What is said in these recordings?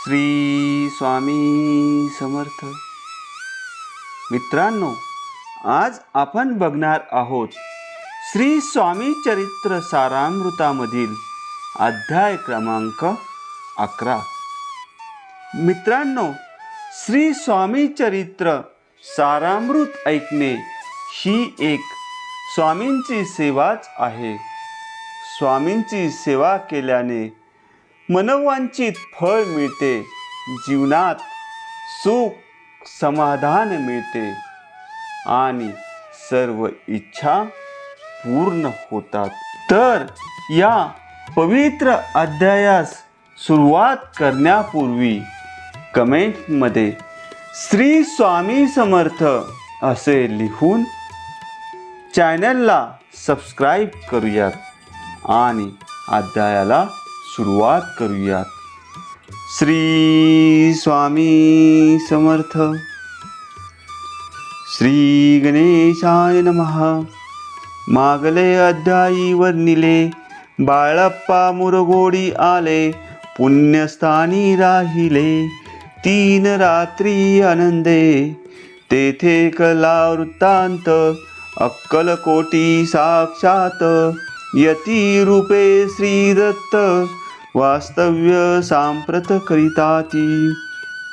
श्री स्वामी समर्थ. मित्रांनो, आज आपण बघणार आहोत श्री स्वामी चरित्र सारामृतामधील अध्याय क्रमांक 11. मित्रांनो, श्री स्वामी चरित्र सारामृत ऐकणे ही एक स्वामींची सेवाच आहे. स्वामींची सेवा केल्याने मनोवांछित फळ मिळते, जीवनात सुख समाधान मिळते आणि सर्व इच्छा पूर्ण होतात. तर या पवित्र अध्यायास सुरुवात करण्यापूर्वी कमेंटमध्ये श्री स्वामी समर्थ असे लिहून चॅनलला सबस्क्राईब करूयात आणि अध्यायाला सुरुवात करूयात. श्री स्वामी समर्थ. श्री गणेशाय नमः. मागले अध्यायी वर्णिले, बाळप्पा मुरगोडी आले, पुण्यस्थानी राहिले 3 रात्री आनंदे. तेथे कला वृत्तांत, अक्कलकोटी साक्षात, यती रूपे श्री दत्त, वास्तव्य सांप्रत करिताती.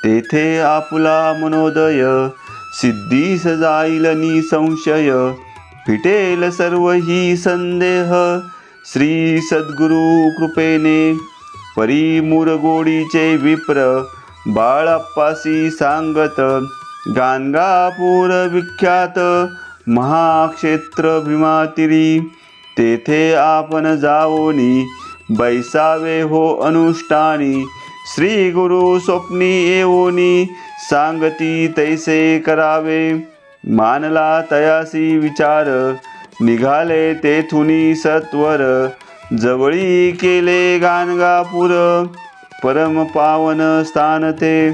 तेथे आपुला मनोदय, सिद्धीस जाईल निसंशय, फिटेल सर्व ही संदेह, श्री सद्गुरु कृपेने. परी मुरगोडीचे विप्र, बाळप्पासी सांगत, गाणगापूर विख्यात, महाक्षेत्र भीमातिरी. तेथे आपण जाओनी, बैसावे हो अनुष्ठानी, श्री गुरु स्वप्नी येवोनी, सांगती तैसे करावे. मानला तयासी विचार, निघाले तेथुनी सत्वर, जवळी केले गाणगापूर, परम पावन स्थान ते.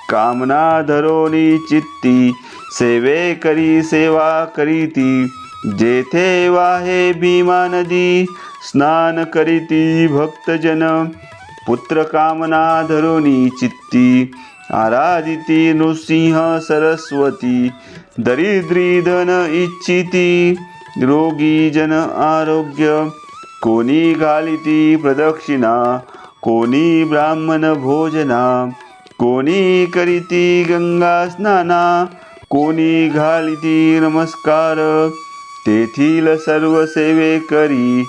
कामना धरोनी चित्ती, सेवे करी सेवा करीती. जेथे वाहे भीमा नदी, स्नान करीती भक्तजन. पुत्र कामना धरोनी चित्ती, आराधिती नृसिंह सरस्वती. दरिद्री धन इच्छिती, रोगी जन आरोग्य. कोणी घालिती प्रदक्षिणा, कोणी ब्राह्मण भोजना. कोणी करीती गंगा स्नाना, कोणी घालिती नमस्कार. तेथील सर्व सेवे करी,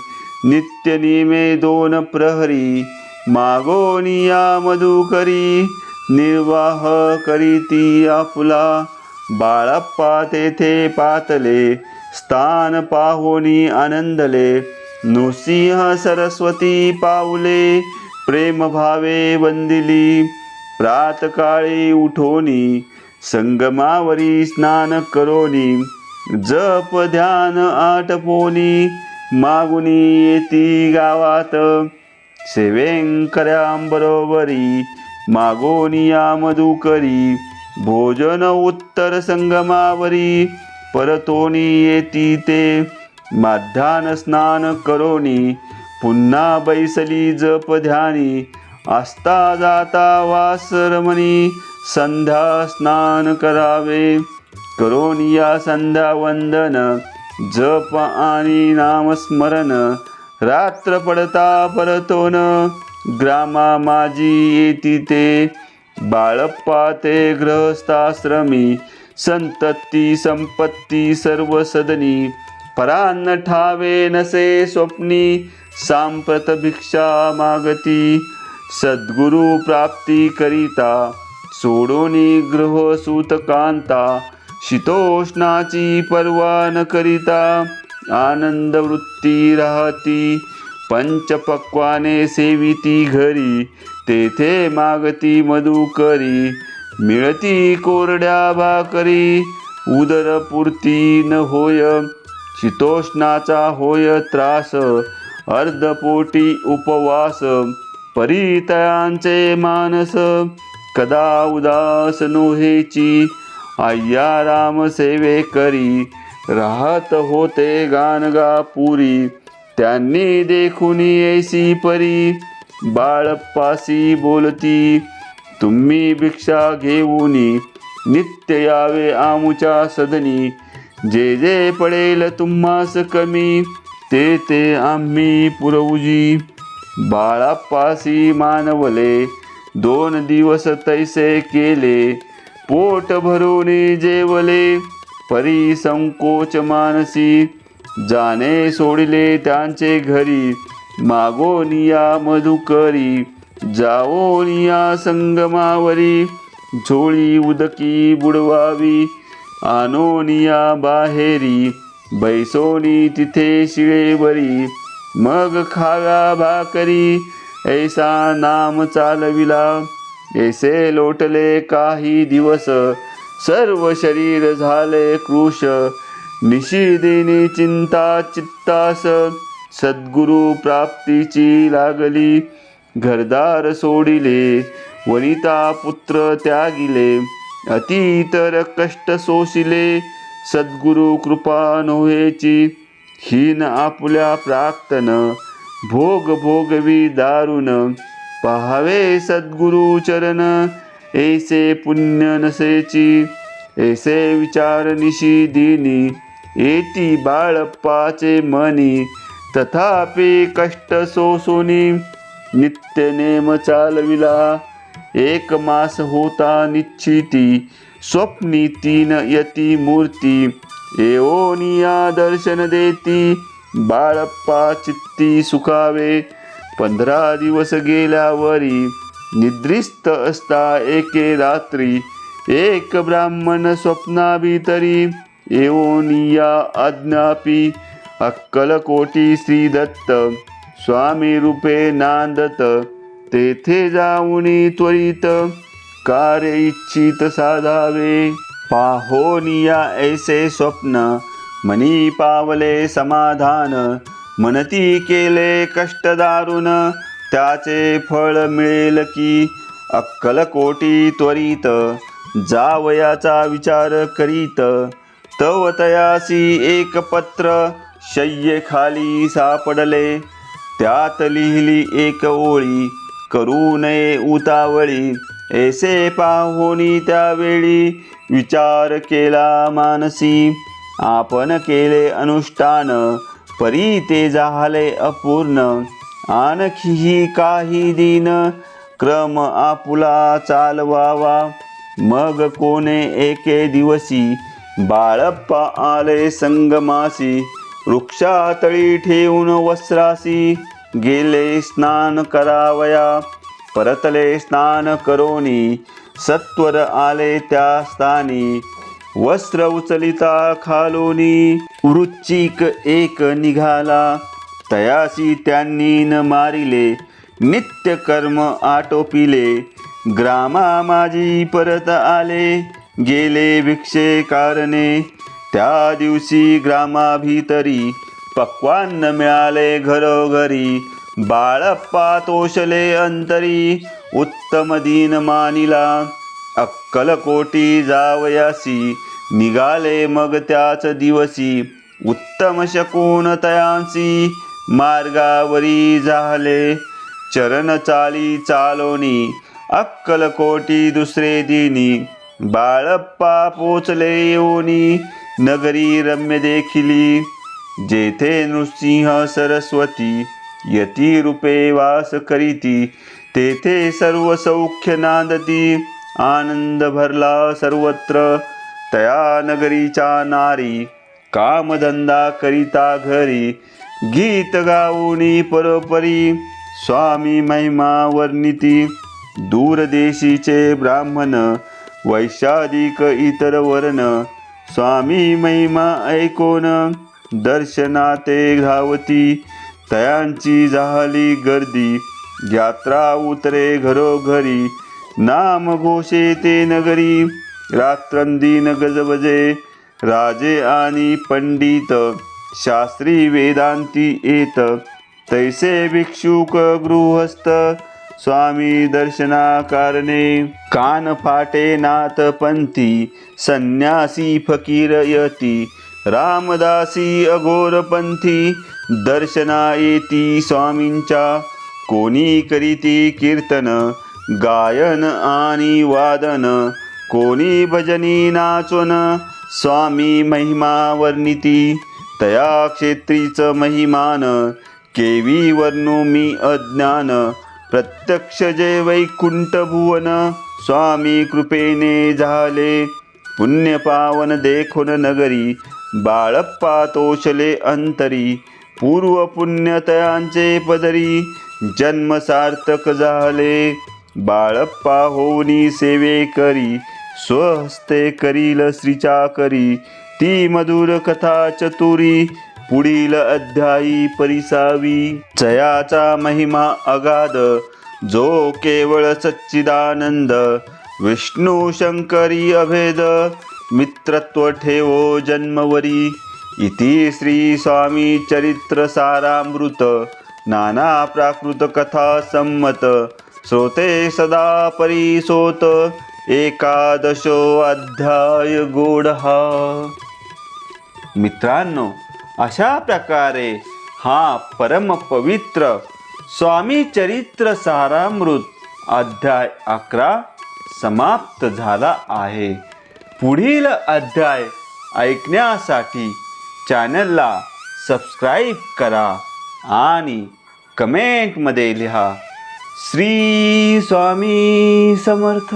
नित्य नियमे 2 प्रहरी. मागोनिया मधुकरी, निर्वाह करीती आपुला. बाळप्पा तेथे पातले, स्थान पाहोनी आनंदले. नृसिंह सरस्वती पाऊले, प्रेम भावे वंदिली. प्रातकाळी उठोनी, संगमावरी स्नान करोनी. जप ध्यान आटपोनी, मागुनी येती गावात. सेवेंकऱ्यांबरोबरी, मागोनिया मधुकरी. भोजन उत्तर संगमावरी, परतोनी येती ते. माध्यान स्नान करोनी, पुन्हा बैसली जप ध्यानी. आस्ता जाता वासरमणी, संध्या स्नान करावे. करोनिया संध्या वंदन, जप आणि नामस्मरण. रात्र पडता परतोन, ग्रामा माझी येती ते. बाळप्पा ते गृहस्थाश्रमी, संतती संपत्ती सर्व सदनी. परान्न ठावे नसे स्वप्नी, सांप्रत भिक्षा मागती. सद्गुरु प्राप्ती करिता, सोडोनी गृह सूतकांता. शीतोष्णाची पर्वा न करिता, आनंद वृत्ती राहती. पंचपक्वाने सेविती घरी, तेथे मागती मधुकरी. मिळती कोरड्या भाकरी, उदरपूर्ती न होय. शीतोष्णाचा होय त्रास, अर्धपोटी उपवास. परितयांचे मानस, कदा उदास नोहेची. आय्या राम सेवे करी, राहत होते गाणगापुरी. त्यांनी देखुनी ऐसी परी, बाळप्पासी बोलती. तुम्ही भिक्षा घेऊनी नित्य यावे आमुच्या सदनी. जे जे पडेल तुम्हास कमी ते ते आम्ही पुरवुजी. बाळाप्पासी मानवले 2 दिवस तैसे केले. पोट भरून जेवले परी संकोच मानसी. जाणे सोडिले त्यांचे घरी मागोनिया मधुकरी. जाओनिया संगमावरी झोळी उदकी बुडवावी. आणोनिया बाहेरी बैसोनी तिथे शिळे बरी. मग खाव्या भाकरी ऐसा नाम चालविला. ऐसे लोटले काही दिवस सर्व शरीर झाले कृश. निशिदिनी चिंता चित्तास सद्गुरु प्राप्तीची लागली. घरदार सोडिले वनिता पुत्र त्यागिले. अतितर कष्ट सोसिले सद्गुरु कृपा नोहेची. हीन आपुल्या प्राक्तन भोग भोगवी दारुण. पाहावे सद्गुरु चरण ऐसे पुण्य नसेची. ऐसे विचार निशिदिनी येती बाळप्पाचे मनी. तथापि कष्ट सोसोनी नित्य नेम चालविला. 1 मास होता निश्चिती स्वप्नी 3 यती मूर्ती. येओनिया दर्शन देती बाळप्पा चित्ती सुखावे. 15 दिवस गेल्यावरी निद्रिस्त असता एके रात्री. एक ब्राह्मण स्वप्नाभितरी येओनिया आज्ञापी. अक्कलकोटी श्री दत्त स्वामी रूपे नांदत. तेथे जाऊनी त्वरित कार्य इच्छित साधावे. पाहोनिया ऐसे स्वप्न मनी पावले समाधान. मनती केले कष्ट दारुण त्याचे फळ मिळेल की. अक्कलकोटी त्वरित जावयाचा विचार करीत. तव तयासी एक पत्र शय्येखाली सापडले. त्यात लिहिली एक ओळी करू नये उतावळी. ऐसे पाहोनी त्यावेळी विचार केला मानसी. आपण केले अनुष्ठान परी ते झाले अपूर्ण. आणखीही काही दिन क्रम आपुला चालवावा. मग कोणे एके दिवसी बाळप्पा आले संगमासी. वृक्षातळी ठेवून वस्त्रासी गेले स्नान करावया. परतले स्नान करोनी सत्वर आले त्या स्थानी. वस्त्र उचलिता खालोनी वृश्चिक एक निघाला. तयासी त्यांनी न मारिले नित्य कर्म आटोपिले. ग्रामा माझी परत आले गेले भिक्षे कारणे. त्या दिवशी ग्रामाभितरी पक्वान्न मिळाले घरोघरी. बाळप्पा तोषले अंतरी उत्तम दीन मानिला. अक्कलकोटी जावयासी निघाले मग त्याच दिवसी. उत्तम शकून तयांसी मार्गावरी झाले. चरण चाली चालोनी अक्कलकोटी दुसरे दिनी. बाळप्पा पोचले येऊनी नगरी रम्य देखिली. जेथे नृसिंह सरस्वती यती रूपे वास करीती. तेथे सर्व सौख्य नांदती. आनंद भरला सर्वत्र. तया नगरीच्या नारी कामधंदा करिता घरी. गीत गाऊनी परोपरी स्वामी महिमा वर्णिती. दूरदेशीचे ब्राह्मण वैशादिक इतर वर्ण. स्वामी महिमा ऐकोन दर्शनाते धावती. तयांची झाली गर्दी यात्रा उतरे घरोघरी. नाम घोषे ते नगरी रात्रंदिन गजबजे. राजे आणि पंडित शास्त्री वेदांती येत. तैसे भिक्षुक गृहस्थ स्वामी दर्शना कारणे. कान फाटे नाथ पंथी संन्यासी फकीर यती. रामदासी अघोरपंथी दर्शना येती स्वामींच्या. कोणी करीती कीर्तन गायन आणि वादन कोणी भजनी नाचोन स्वामी महिमा वर्णिती तया क्षेत्रीच महिमान केवी वर्णू मी अज्ञान प्रत्यक्ष जे वैकुंठ भुवन स्वामी कृपेने झाले पुण्य पावन देखोन नगरी बाळप्पा तोषले अंतरी पूर्व पुण्यतयांचे पदरी जन्म सार्थक झाले बाळप्पा होनी सेवे करी स्वहस्ते करील श्रीचा करी ती मधुर कथा चतुरी पुढील अध्यायी परिसावी जयाचा महिमा अगाध जो केवळ सच्चिदानंद विष्णू शंकरी अभेद मित्रत्व ठेवो जन्मवरी इति श्री स्वामी चरित्र सारामृत नाना प्राकृत कथा संमत श्रोते सदा परिसोत एकादशो अध्याय गोडहा। मित्रांनो, अशा प्रकारे हा परम पवित्र स्वामी चरित्र सारामृत अध्याय 11 समाप्त झाला आहे। पुढील अध्याय ऐकण्यासाठी चॅनलला सबस्क्राईब करा आणि कमेंटमध्ये लिहा। श्री स्वामी समर्थ।